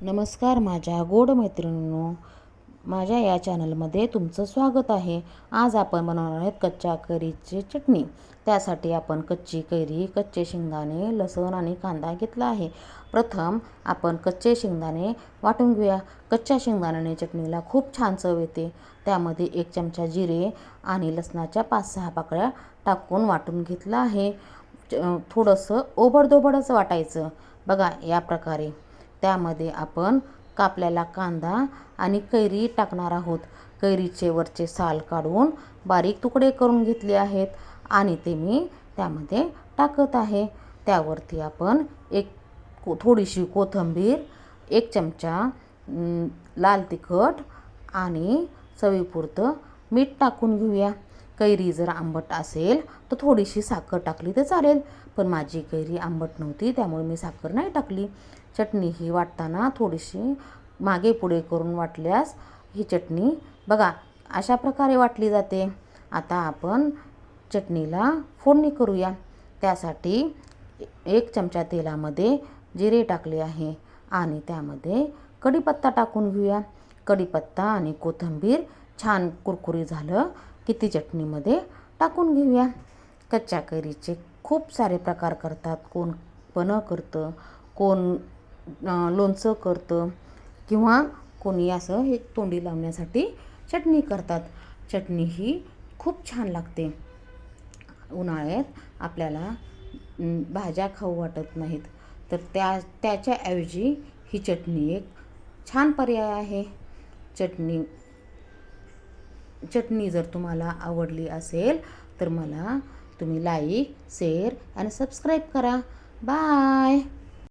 नमस्कार माझ्या गोड मैत्रिणींनो, माझ्या या चॅनलमध्ये तुमचं स्वागत आहे। आज आपण बनवणार आहोत कच्च्या कैरीची चटणी। त्यासाठी आपण कच्ची कैरी, कच्चे शेंगदाणे, लसूण आणि कांदा घेतला आहे। प्रथम आपण कच्चे शेंगदाणे वाटून घेऊया। कच्च्या शेंगदाण्याने चटणीला खूप छान चव येते। त्यामध्ये 1 चमचा जिरे आणि लसणाच्या 5-6 पाकळ्या टाकून वाटून घेतला आहे। थोडंसं ओबडधोबडच वाटायचं बघा या प्रकारे। त्यामध्ये आपण कापलेला कांदा आणि कैरी टाकणार आहोत। कैरीचे वरचे साल काढून बारीक तुकडे करून घेतले आहेत आणि ते मी त्यामध्ये टाकत आहे। त्यावरती आपण थोडीशी कोथिंबीर, 1 चमचा लाल तिखट आणि चवीपुरतं मीठ टाकून घेऊया। कैरी जर आंबट असेल तर थोडीशी साखर टाकली तर चालेल, पण माझी कैरी आंबट नव्हती त्यामुळे मी साखर नाही टाकली। चटणी ही वाटताना थोडीशी मागे पुढे करून वाटल्यास ही चटणी बघा अशा प्रकारे वाटली जाते। आता आपण चटणीला फोडणी करूया। त्यासाठी 1 चमचा तेलामध्ये जिरे टाकले आहे आणि त्यामध्ये कढीपत्ता टाकून घेऊया। कढीपत्ता आणि कोथिंबीर छान कुरकुरी झालं की ती चटणीमध्ये टाकून घेऊया। कच्च्या कैरीचे खूप सारे प्रकार करतात, कोण पन्ह करतं, कोण लोणचं करतं किंवा कोणी असं हे तोंडी लावण्यासाठी चटणी करतात। चटणी ही खूप छान लागते। उन्हाळ्यात आपल्याला भाज्या खाऊ वाटत नाहीत तर त्याच्याऐवजी ही चटणी एक छान पर्याय आहे। चटणी जर तुम्हाला आवडली असेल तर तुम्ही लाईक, शेअर आणि सबस्क्राईब करा। बाय।